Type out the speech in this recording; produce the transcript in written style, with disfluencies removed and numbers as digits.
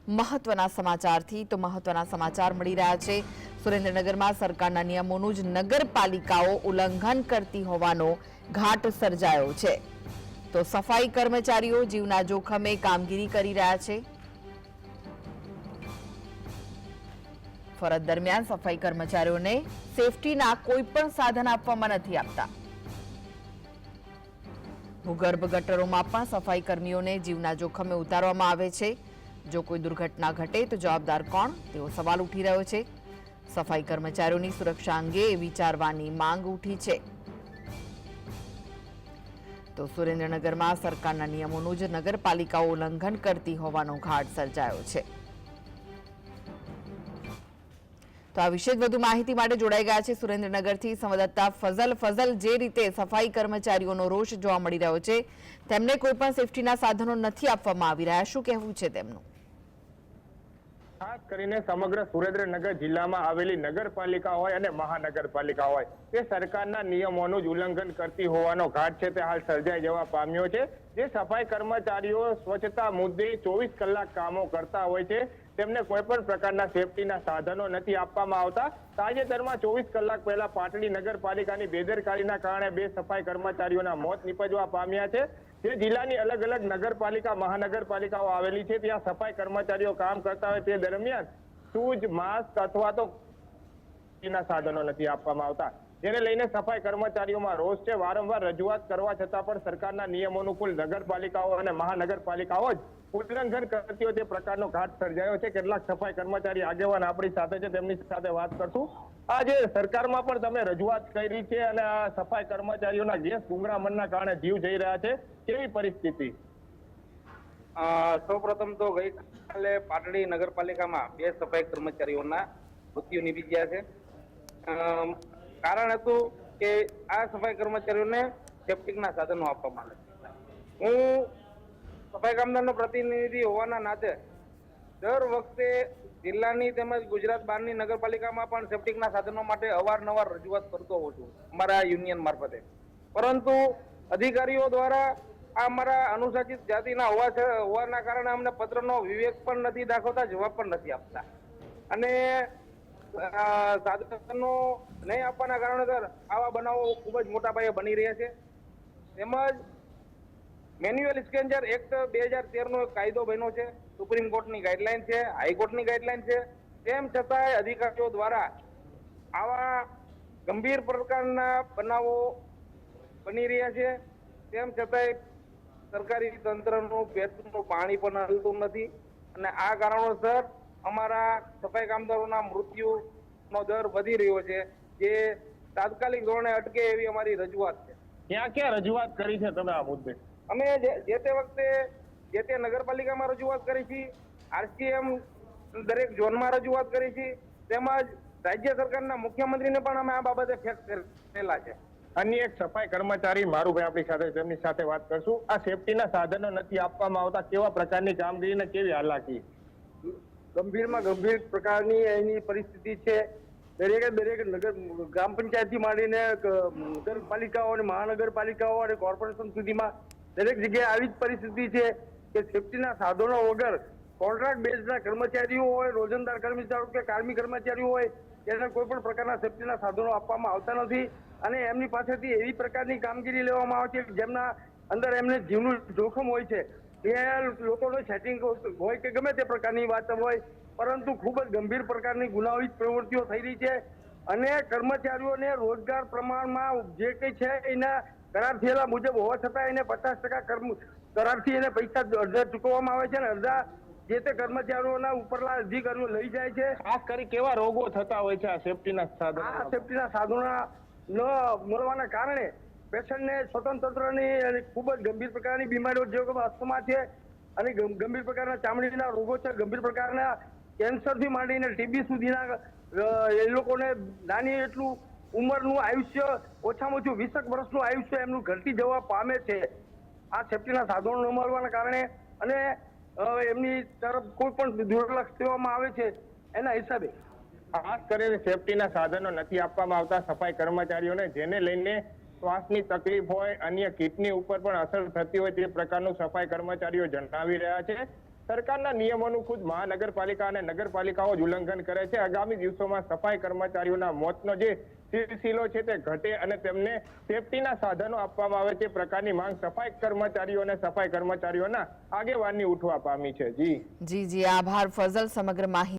મહત્વના સમાચારથી તો મહત્વના સમાચાર મળી રહ્યા છે। સુરેન્દ્રનગરમાં સરકારના નિયમોનું જ નગરપાલિકાઓ ઉલ્લંઘન કરતી હોવાનો ઘાટ સર્જાયો છે। તો સફાઈ કર્મચારીઓ જીવના જોખમે કામગીરી કરી રહ્યા છે। ફરજ દરમિયાન સફાઈ કર્મચારીઓને સેફટીના કોઈ પણ સાધન આપવામાં નથી આવતા। ભૂગર્ભ ગટરોમાં પણ સફાઈ કર્મીઓને જીવના જોખમે ઉતારવામાં આવે છે। જો કોઈ દુર્ઘટના ઘટે તો જવાબદાર કોણ, તેવો સવાલ ઉઠી રહ્યો છે। સફાઈ કર્મચારીઓની સુરક્ષા અંગે વિચારવાની માંગ ઉઠી છે। તો સુરેન્દ્રનગરમાં સરકારના નિયમોનું જ નગરપાલિકાઓ ઉલ્લંઘન કરતી હોવાનો ઘાટ સર્જાયો છે। તો આ વિશે વધુ માહિતી માટે જોડાઈ ગયા છે સુરેન્દ્રનગરથી સંવાદદાતા ફઝલ। જે રીતે સફાઈ કર્મચારીઓનો રોષ જોવા મળી રહ્યો છે, તેમને કોઈ પણ સેફટીના સાધનો નથી આપવામાં આવી રહ્યા, શું કહેવું છે તેમનું? ખાસ કરીને સમગ્ર સુરેન્દ્રનગર જિલ્લામાં આવેલી નગરપાલિકા હોય અને મહાનગરપાલિકા હોય, તે સરકારના નિયમોનું જ ઉલ્લંઘન કરતી હોવાનો ઘાટ છે તે હાલ સર્જાઈ જવા પામ્યો છે। જે સફાઈ કર્મચારીઓ સ્વચ્છતા મુદ્દે 24 કલાક કામો કરતા હોય છે, તેમને કોઈ પણ પ્રકારના સેફટીના સાધનો નથી આપવામાં આવતા। તાજેતરમાં 24 કલાક પહેલા પાટડી નગરપાલિકાની બેદરકારીના કારણે 2 સફાઈ કર્મચારીઓના મોત નીપજવા પામ્યા છે। જે જિલ્લાની અલગ અલગ નગરપાલિકા મહાનગરપાલિકાઓ આવેલી છે, ત્યાં સફાઈ કર્મચારીઓ કામ કરતા હોય તે દરમિયાન શૂઝ, માસ્ક અથવા તો સાધનો નથી આપવામાં આવતા, જેને લઈને સફાઈ કર્મચારીઓમાં રોષ છે। વારંવાર રજૂઆત કરવા છતાં પણ સરકારના નિયમોનું કુલ નગરપાલિકાઓ અને મહાનગરપાલિકાઓ જ ઉલ્લંઘન કરતી હોય તે પ્રકારનો ઘાટ સર્જાયો છે। કેટલાક સફાઈ કર્મચારી આગેવાન આપણી સાથે છે, તેમની સાથે વાત કરશું। આજે સરકારમાં પણ તમે રજૂઆત કરી છે અને આ સફાઈ કર્મચારીઓના ગેસ ગુંગળામણના કારણે જીવ જઈ રહ્યા છે, કેવી પરિસ્થિતિ? સૌપ્રથમ તો ગઈકાલે પાટડી નગરપાલિકામાં 2 સફાઈ કર્મચારીઓના મૃત્યુ નિપજ્યા છે। કારણ હતું કે આ સફાઈ કર્મચારીઓને સેફ્ટીના સાધનો આપવામાં આવે છે। હું સફાઈ કામદારનો પ્રતિનિધિ હોવાના નાતે દર વખતે જિલ્લાની તેમજ ગુજરાત બહારની નગરપાલિકામાં પણ સેફ્ટીના સાધનો માટે અવારનવાર રજૂઆત કરતો હોઉં છું અમારા યુનિયન મારફતે, પરંતુ અધિકારીઓ દ્વારા આ અમારા અનુસૂચિત જાતિના હોવાના કારણે અમને પત્રનો વિવેક પણ નથી દાખવતા, જવાબ પણ નથી આપતા અને સાધનો નહીં આપવાના કારણે આવા બનાવો ખૂબ જ મોટા પાયે બની રહ્યા છે। તેમજ મેન્યુઅલ સ્કેન્જર એક્ટ 2013નો એક કાયદો બન્યો છે, સુપ્રીમ કોર્ટની ગાઈડલાઈન છે, હાઈકોર્ટની ગાઈડલાઈન છે, તેમ છતાંય અધિકારીઓ દ્વારા આવા ગંભીર પ્રકારના બનાવો બની રહ્યા છે। તેમ છતાંય સરકારી તંત્રનું પેટનું પાણી પણ હલતું નથી અને આ કારણોસર અમારા સફાઈ કામદારોના મૃત્યુનો દર વધી રહ્યો છે, જે તાત્કાલિક ધોરણે અટકે એવી અમારી રજૂઆત છે। ક્યાં રજૂઆત કરી છે તમે આ મુદ્દે? અમે જે તે વખતે જે તે નગરપાલિકામાં રજૂઆત કરી છે, આરસીએમ દરેક ઝોનમાં રજૂઆત કરી છે, તેમજ રાજ્ય સરકારના મુખ્યમંત્રીને પણ અમે આ બાબતે ફેક્સ કરેલા છે। અન્ય એક સફાઈ કર્મચારી મારુભાઈ આપણી સાથે, તેમની સાથે વાત કરશું। આ સેફટીના સાધનો નથી આપવામાં આવતા, કેવા પ્રકારની કામગીરી ને કેવી હાલાકી? ગંભીરમાં ગંભીર પ્રકારની એની પરિસ્થિતિ છે। દરેક નગર ગ્રામ પંચાયતથી માંડીને નગરપાલિકાઓ અને મહાનગરપાલિકાઓ અને કોર્પોરેશન સુધીમાં દરેક જગ્યાએ આવી જ પરિસ્થિતિ છે કે સેફટીના સાધનો વગર કોન્ટ્રાક્ટ બેઝના કર્મચારીઓ હોય, રોજંદાર કર્મચારીઓ કે કાયમી કર્મચારીઓ હોય, તેને કોઈ પણ પ્રકારના સેફટીના સાધનો આપવામાં આવતા નથી અને એમની પાસેથી એવી પ્રકારની કામગીરી લેવામાં આવે છે જેમના અંદર એમને જીવનું જોખમ હોય છે। એ લોકોનું સેટિંગ હોય કે ગમે તે પ્રકારની વાત હોય, પરંતુ ખૂબ જ ગંભીર પ્રકારની ગુનાહિત પ્રવૃત્તિઓ થઈ રહી છે અને કર્મચારીઓને રોજગાર પ્રમાણમાં જે કંઈ છે એના કરાર થયેલા મુજબ હોવા છતાં એને 50% કરારથી એને પૈસા અડધા ચૂકવવામાં આવે છે અને અડધા જે તે કર્મચારીઓના ઉપરના અધિકારીઓ લઈ જાય છે। ખાસ કરી કેવા રોગો થતા હોય છે આ સેફટીના સાધનો? આ સેફટીના સાધનોના ન મળવાના કારણે પેશન્ટને સ્વતંત્રની ખૂબ જ ગંભીર પ્રકારની બીમારીઓ જેવો કે અસ્થમા છે અને ગંભીર પ્રકારના ચામડીના રોગો છે, ગંભીર પ્રકારના કેન્સરથી માંડીને ટીબી સુધીના એ લોકોને નાની એટલું ઉંમરનું આયુષ્ય ઓછામાં ઓછું 20 વર્ષનું આયુષ્ય એમનું ઘટી જવા પામે છે આ સેફટીના સાધનો ન મળવાના કારણે અને એમની તરફ કોઈ પણ દુર્લક્ષ કરવામાં આવે છે એના હિસાબે। ખાસ કરીને સેફટીના સાધનો નથી આપવામાં આવતા સફાઈ કર્મચારીઓને, જેને લઈને શ્વાસની તકલીફ હોય, અન્ય કિડની ઉપર પણ અસર થતી હોય તે પ્રકારનું સફાઈ કર્મચારીઓ જણાવી રહ્યા છે। સરકારના નિયમોનું ખુદ મહાનગરપાલિકા અને નગરપાલિકાઓ જ ઉલ્લંઘન કરે છે. આગામી દિવસોમાં સફાઈ કર્મચારીઓના મોતનો જે સિલસિલો છે તે ઘટે અને તેમને સેફટીના સાધનો આપવામાં આવે તે પ્રકારની માંગ સફાઈ કર્મચારીઓ અને સફાઈ કર્મચારીઓના આગેવાનની ઉઠવા પામી છે. જી આભાર ફઝલ સમગ્ર માહિતી